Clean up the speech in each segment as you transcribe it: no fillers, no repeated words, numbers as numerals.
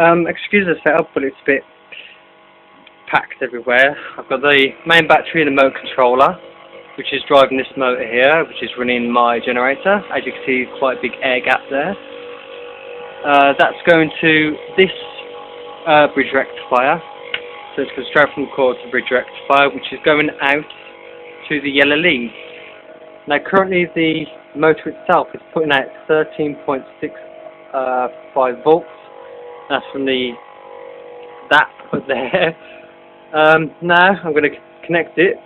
Excuse the setup, but it's a bit packed everywhere. I've got the main battery and the motor controller, which is driving this motor here, which is running my generator. As you can see, quite a big air gap there. That's going to this bridge rectifier. So it's going straight from the core to the bridge rectifier, which is going out to the yellow lead. Now currently the motor itself is putting out 13.65 volts. That's from that put there. Now I'm going to connect it,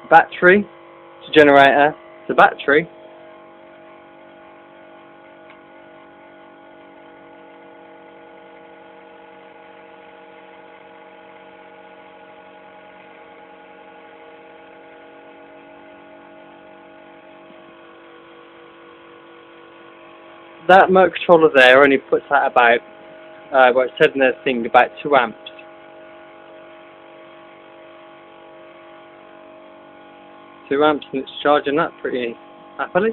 battery to generator to battery. That motor controller there only puts out about, well, it said in their thing, about 2 amps. 2 amps, and it's charging that pretty happily.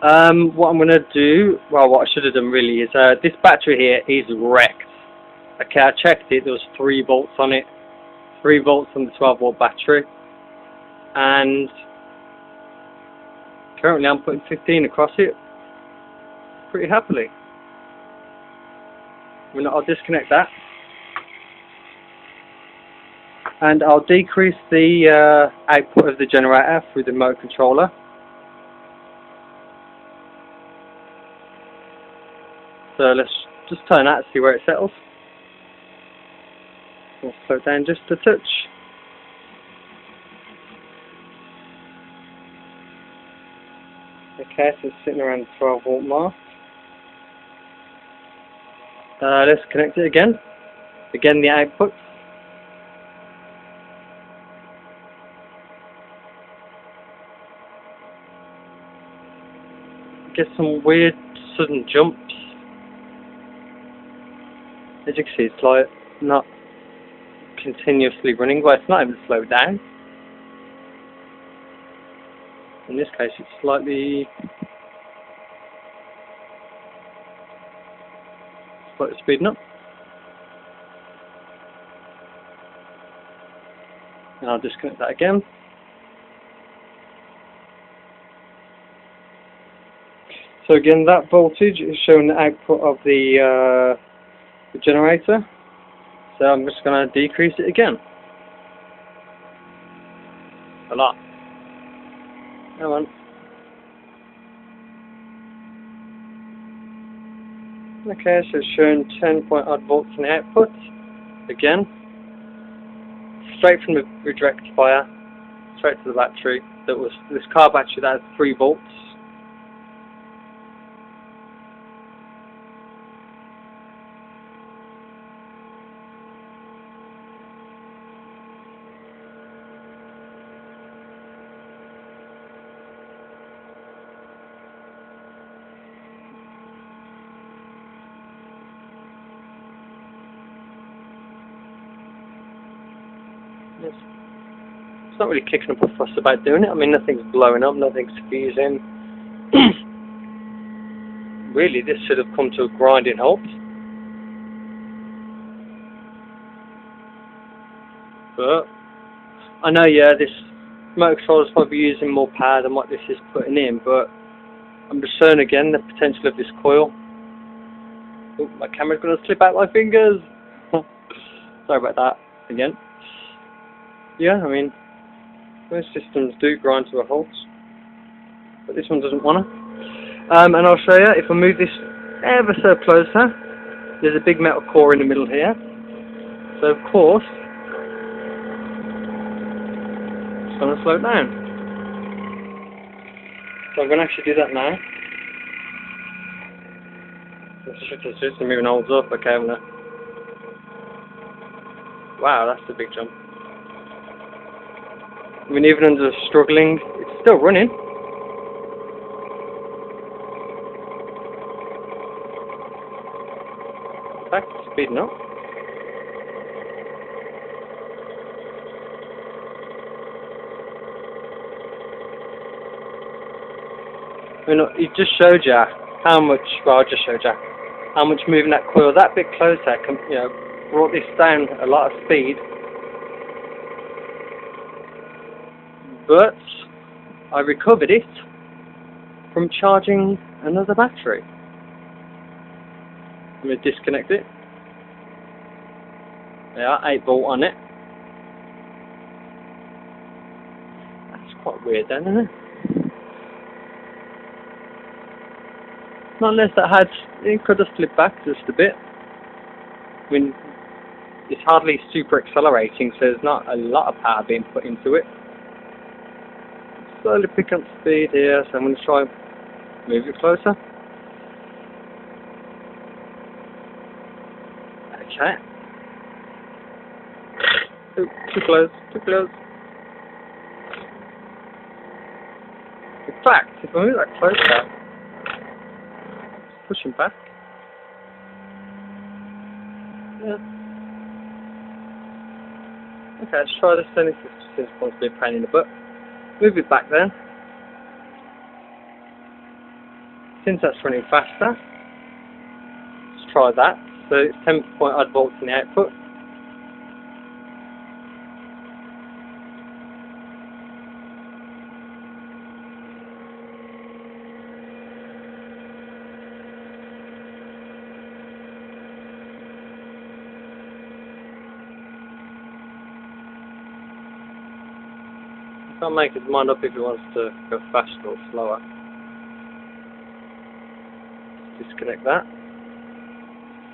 What I'm going to do, well, what I should have done really is, this battery here is wrecked. Okay, I checked it, there was 3 volts on it. 3 volts on the 12 volt battery. And currently I'm putting 15 across it pretty happily. I'll disconnect that. And I'll decrease the output of the generator through the motor controller. So let's just turn that and see where it settles. We'll slow it down just a touch. Okay, so it's sitting around the 12 volt mark. Let's connect it again. Again, the output. Get some weird sudden jumps. As you can see, it's like not continuously running, but it's not even slowed down. In this case, it's slightly speeding up. And I'll disconnect that again. So again, that voltage is showing the output of the generator. So I'm just going to decrease it again. A lot. Come on. Okay, so it's showing 10.odd volts in the output. Again, straight from the bridge rectifier, straight to the battery. That was this car battery that has 3 volts. It's not really kicking up a fuss about doing it. I mean, nothing's blowing up, nothing's fusing. Really, this should have come to a grinding halt. But I know, yeah, this motor controller is probably using more power than what this is putting in, but I'm just showing again the potential of this coil. Oh, my camera's going to slip out my fingers. Sorry about that again. Yeah, I mean, most systems do grind to a halt, but this one doesn't want to. And I'll show you, if I move this ever so closer, there's a big metal core in the middle here. So of course, it's going to slow it down. So I'm going to actually do that now. If the system even holds up, okay, I'm going to... Wow, that's a big jump. I mean, even under struggling, it's still running. In fact, it's speeding up. I mean, it just showed you how much, well, I just showed you how much moving that coil that bit closer can, you know, brought this down a lot of speed. But I recovered it from charging another battery. I'm going to disconnect it. There are 8-volt on it. That's quite weird then, isn't it? Not unless that had, it could have slipped back just a bit. I mean, it's hardly super accelerating, so there's not a lot of power being put into it. Slowly pick up speed here, so I'm going to try and move it closer. Okay. Ooh, too close, too close. In fact, if I move that closer, pushing back. Yeah. Okay, let's try this then. This seems to be a pain in the butt. Move it back then. Since that's running faster, let's try that. So it's 10.odd volts in the output. Can't make his mind up if he wants to go faster or slower. Disconnect that.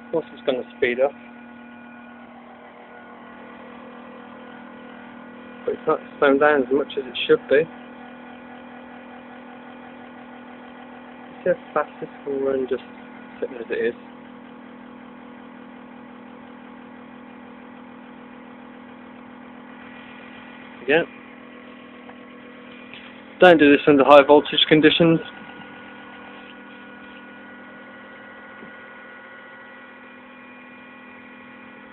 Of course it's going to speed up. But it's not slowing down as much as it should be. See how fast this will run just sitting as it is. Again. Don't do this under high voltage conditions.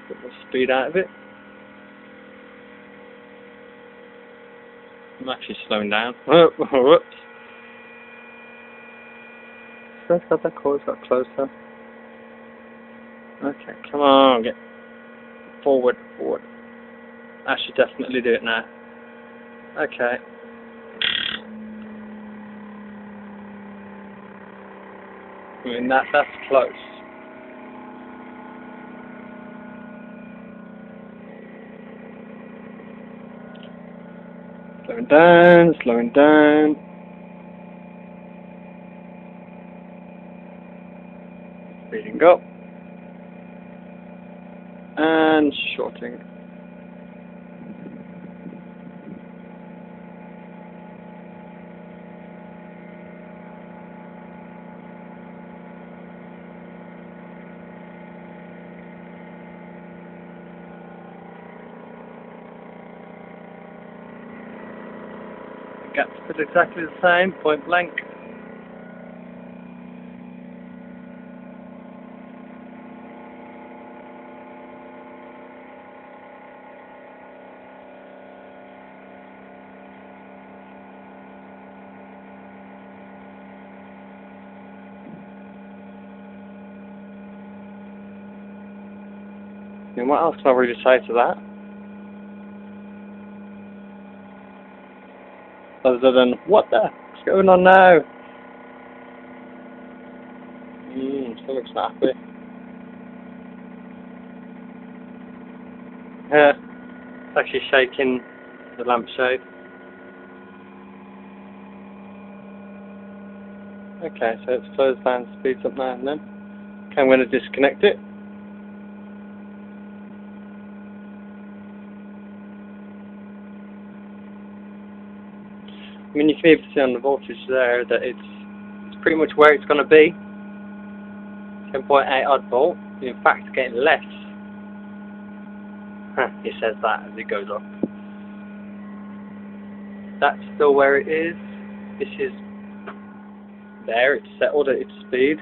Get more speed out of it. I'm actually slowing down. Whoops. Let's have that coil got closer. Okay, come on, get forward, forward. I should definitely do it now. Okay. I mean, that's close. Slowing down, slowing down. Speeding up. And shorting. Gap's still exactly the same, point blank. And what else can I really say to that? Other than, what the heck's going on now? Something's not happy. Yeah, it's actually shaking the lampshade. Okay, so it's closed down, speeds up now and then. Okay, I'm going to disconnect it. I mean, you can even see on the voltage there that it's pretty much where it's going to be. 10.8 odd volt. In fact, it's getting less. He says that as it goes up. That's still where it is. This is there. It's settled at its speed.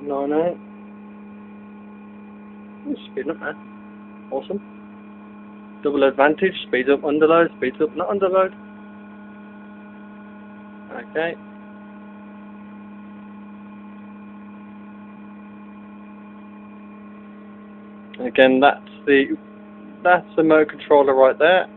9.8. It's speeding up there. Awesome. Double advantage, speeds up under load, speeds up not under load. Okay. Again, that's the motor controller right there.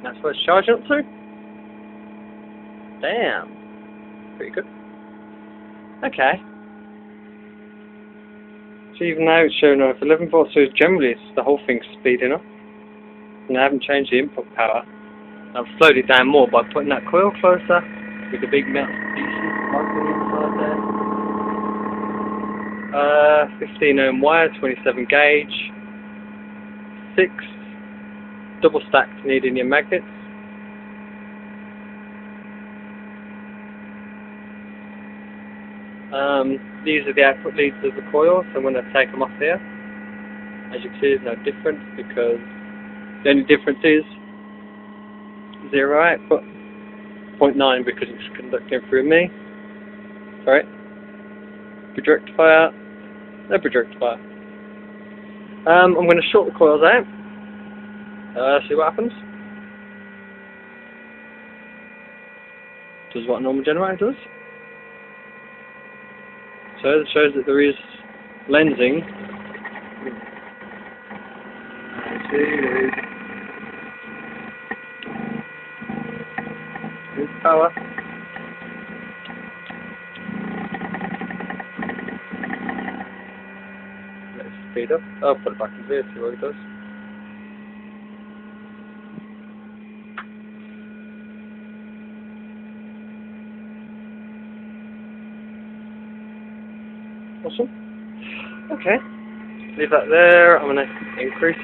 That's where it's charging up to. Damn. Pretty good. Okay. So even now it's showing off 11 volts, so generally the whole thing's speeding up. And I haven't changed the input power. I've slowed it down more by putting that coil closer with the big metal DC plug on the inside there. 15 ohm wire, 27 gauge, 6 double stacked neodymium magnets. These are the output leads of the coil, so I'm going to take them off here. As you can see, there's no difference because the only difference is 0 output, 0.9 because it's conducting through me. Sorry. Bridge rectifier, no bridge rectifier. I'm going to short the coils out. See what happens. Does what a normal generator does. So it shows that there is lensing. There's power. Let's speed up. I'll put it back in here, see what it does. Awesome. Okay. Leave that there. I'm going to increase.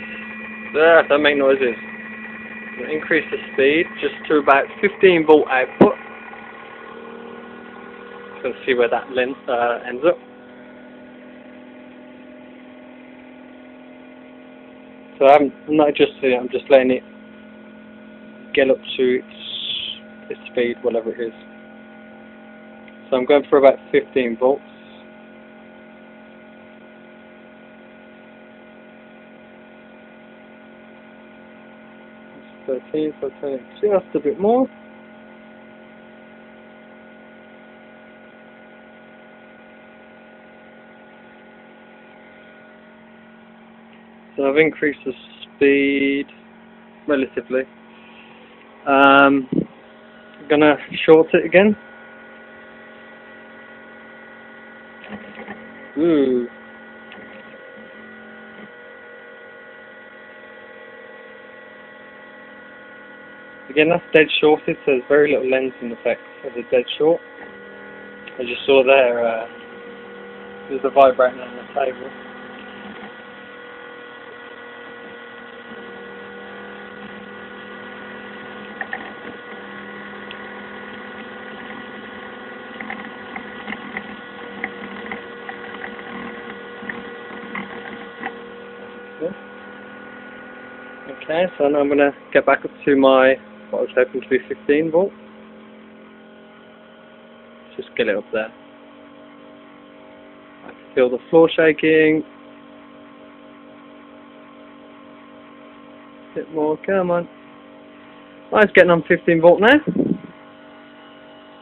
There, don't make noises. I'm going to increase the speed just to about 15 volt output. Let's see where that ends up. So I'm not adjusting it, I'm just letting it get up to its speed, whatever it is. So I'm going for about 15 volts. 13, so turn it just a bit more. So I've increased the speed relatively. I'm gonna short it again. Ooh. Again, that's dead shorted, so there's very little lensing effect as a dead short. As you saw there, there's a vibrating on the table. Okay, so now I'm going to get back up to my, what I was hoping to be 15 volts. Just get it up there. I can feel the floor shaking. A bit more, come on. Oh, it's getting on 15 volt now.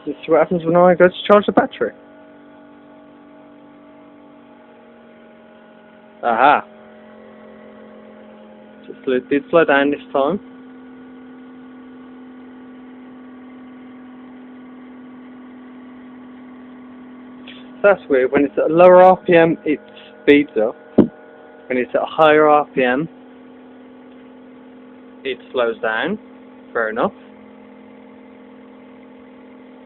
Let's see what happens when I go to charge the battery. Aha. It did slow down this time. So that's weird. When it's at a lower RPM, it speeds up. When it's at a higher RPM, it slows down. Fair enough.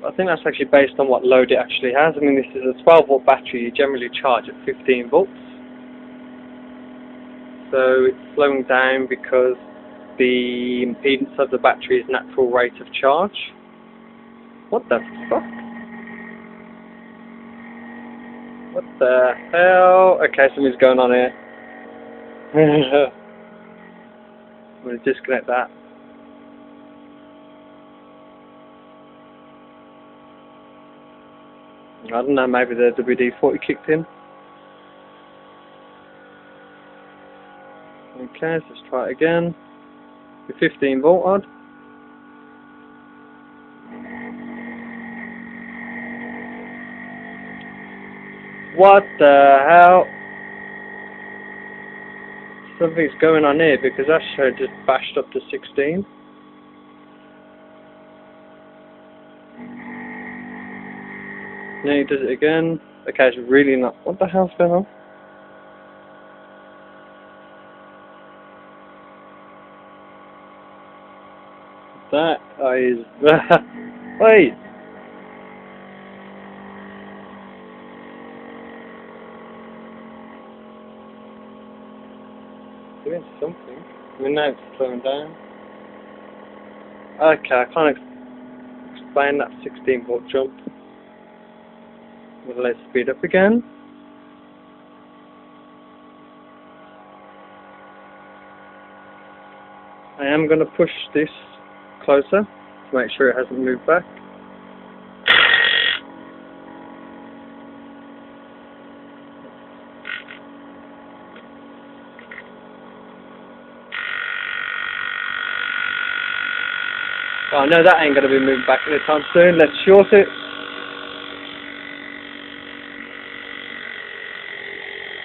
But I think that's actually based on what load it actually has. I mean, this is a 12 volt battery. You generally charge at 15 volts. So it's slowing down because the impedance of the battery's natural rate of charge. What the fuck? What the hell? Okay, something's going on here. I'm going to disconnect that. I don't know, maybe the WD-40 kicked in. Okay, so let's try it again. The 15 volt odd. What the hell? Something's going on here because that show just bashed up to 16. Then he does it again. Okay, it's really not. What the hell's going on? That is. Wait! Doing something. I mean, now it's slowing down. Okay, I can't explain that 16 volt jump. Let's speed up again. I am going to push this closer to make sure it hasn't moved back. Oh no, that ain't going to be moved back anytime soon. Let's short it.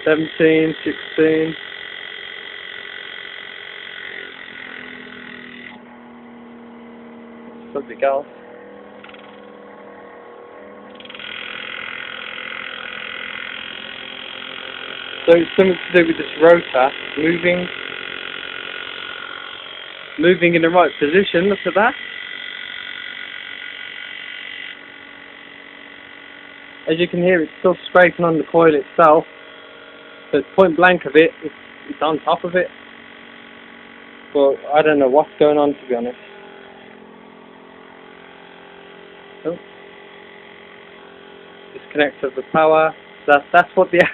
17, 16. Something else. So it's something to do with this rotor moving in the right position. Look at that. As you can hear, it's still scraping on the coil itself. So it's point blank of it, it's on top of it. But I don't know what's going on, to be honest. Oh. Disconnect of the power. That's what the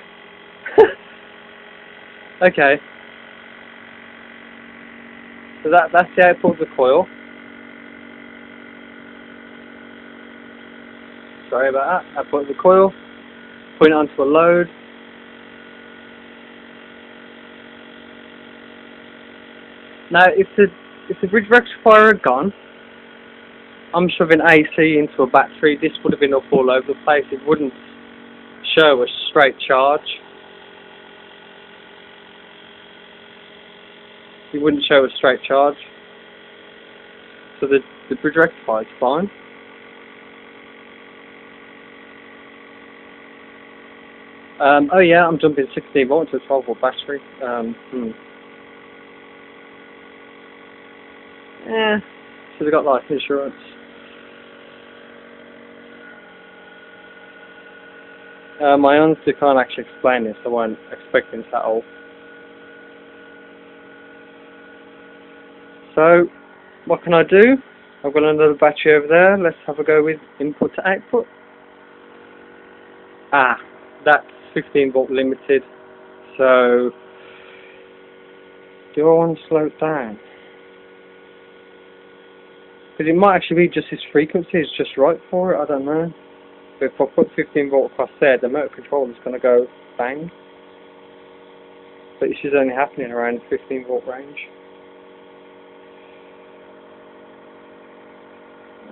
okay. So that's the output of the coil. Sorry about that. Output of the coil. Put it onto a load. Now, if the bridge rectifier had gone, I'm shoving AC into a battery. This would have been up all over the place. It wouldn't show a straight charge. It wouldn't show a straight charge. So the bridge rectifier is fine. Oh yeah, I'm jumping 16 volts to a 12 volt battery. Yeah, should have got life insurance. I honestly can't actually explain this. I wasn't expecting this at all. So, what can I do? I've got another battery over there. Let's have a go with input to output. Ah, that's 15 volt limited. So, do I want to slow it down? Because it might actually be just this frequency is just right for it, I don't know. But if I put 15 volt across there, the motor control is going to go bang. But this is only happening around the 15 volt range.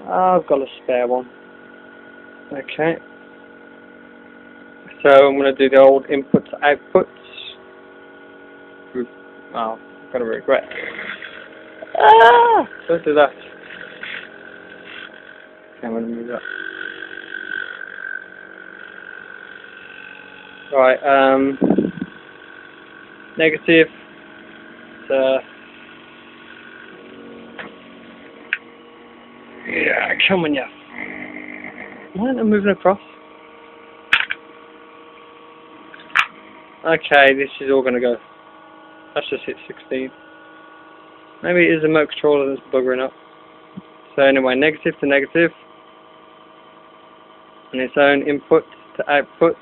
I've got a spare one. Okay. So I'm going to do the old input to outputs. Oh, I'm going to regret. Ah! Don't do that. Okay, I'm going to move that. Right, negative. Yeah, come on, yeah. Why aren't I moving across? Okay, this is all going to go. That's just hit 16. Maybe it is the motor controller that's buggering up. So anyway, negative to negative. And its own input to outputs.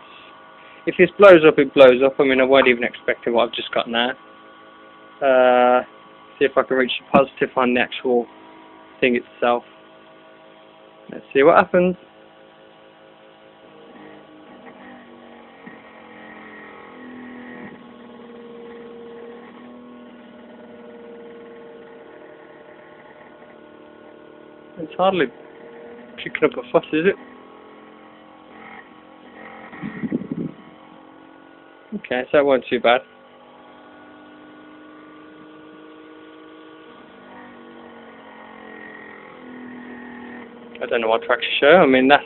If this blows up, it blows up. I mean, I won't even expect what I've just got now. See if I can reach the positive on the actual thing itself. Let's see what happens. It's hardly kicking up a fuss, is it? Okay, so that wasn't too bad. I don't know what tracks to show. I mean, that's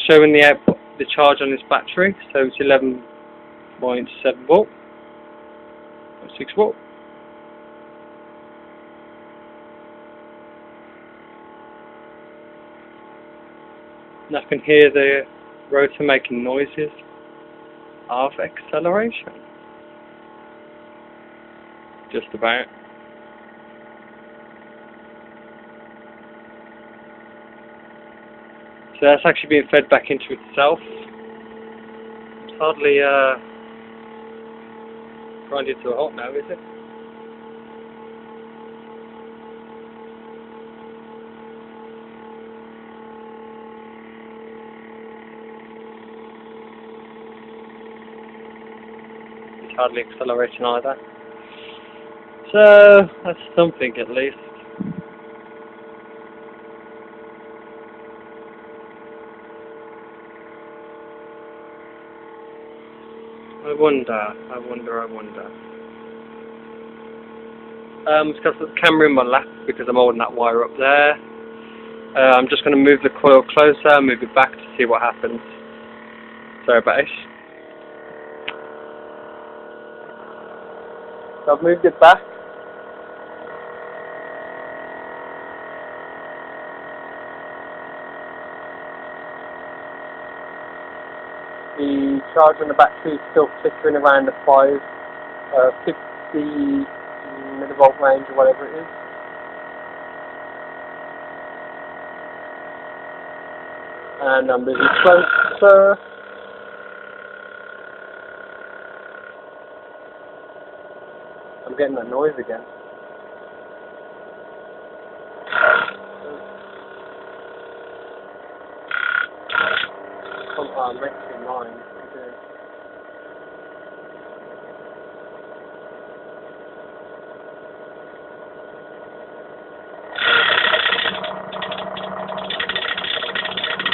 showing the output, the charge on this battery. So it's 11.7 volt, or 6 volt. And I can hear the rotor making noises of acceleration. Just about. So that's actually being fed back into itself. It's hardly grinded to a halt now, is it? It's hardly accelerating either. So that's something at least. I wonder. Just got the camera in my lap because I'm holding that wire up there. I'm just going to move the coil closer, move it back to see what happens. Sorry about it. So I've moved it back. The charge on the battery is still flickering around the 50 millivolt range or whatever it is. And I'm moving closer. I'm getting that noise again. I'm making mine.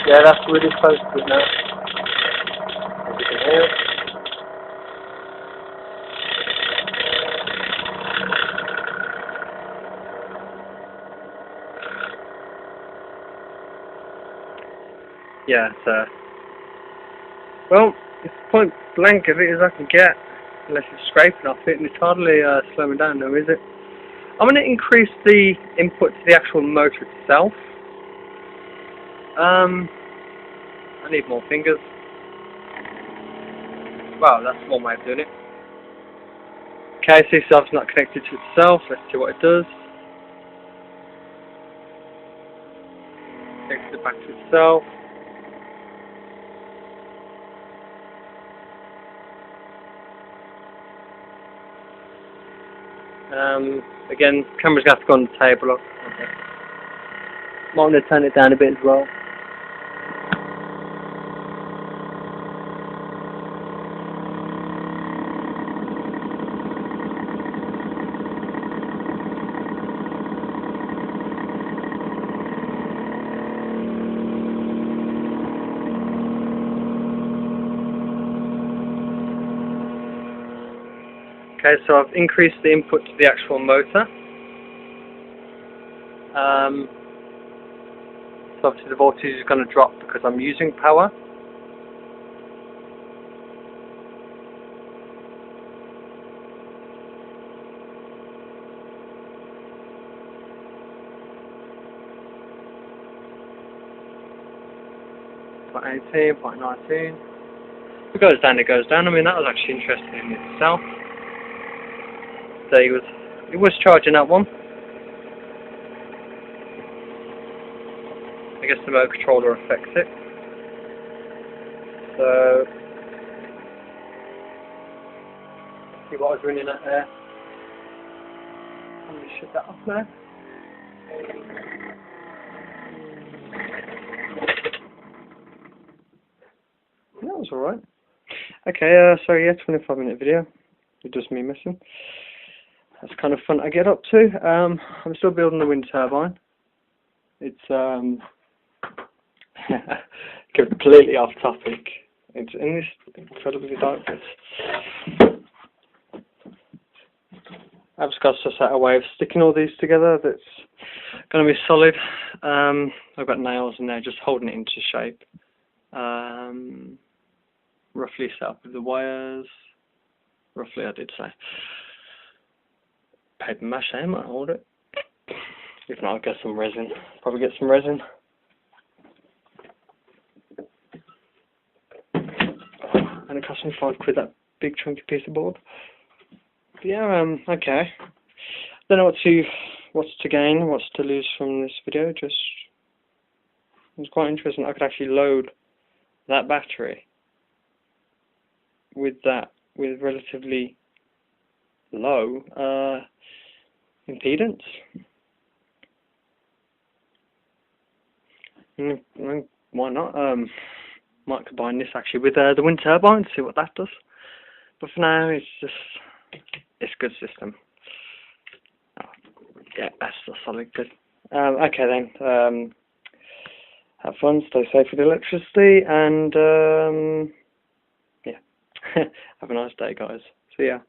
Yeah, that's really close to it now. As you can hear it. Yeah, so well, it's point blank of it as I can get, unless it's scraping off it, and it's hardly slowing down though, is it? I'm going to increase the input to the actual motor itself. I need more fingers. Well, that's one way of doing it. Okay, so it's not connected to itself. Let's see what it does. Connects it back to itself. Again, camera's going to have to go on the table. Okay. Might want to turn it down a bit as well. Okay, so I've increased the input to the actual motor. So obviously the voltage is going to drop because I'm using power. Point 18, point 19. If it goes down, it goes down. I mean, that was actually interesting in itself. So it was charging that one. I guess the remote controller affects it. So, let's see what I was running at there. I'm going to shut that off now. That was alright. Okay, so yeah, 25-minute video. It's just me messing. That's kind of fun to get up to. I'm still building the wind turbine. It's completely off topic. It's in this incredibly dark place. I've just got to set a way of sticking all these together that's going to be solid. I've got nails in there just holding it into shape. Roughly set up with the wires. Roughly, I did say. Paper mache might hold it. If not, I'll get some resin. Probably get some resin. And it cost me £5, that big chunky piece of board. But yeah, okay. Don't know what's to gain, what's to lose from this video. Just, it's quite interesting. I could actually load that battery with relatively low impedance. Why not? Might combine this actually with the wind turbine, see what that does. But for now, it's a good system. Oh, yeah, that's a solid good. Okay then. Have fun, stay safe with electricity, and yeah. Have a nice day, guys. See ya.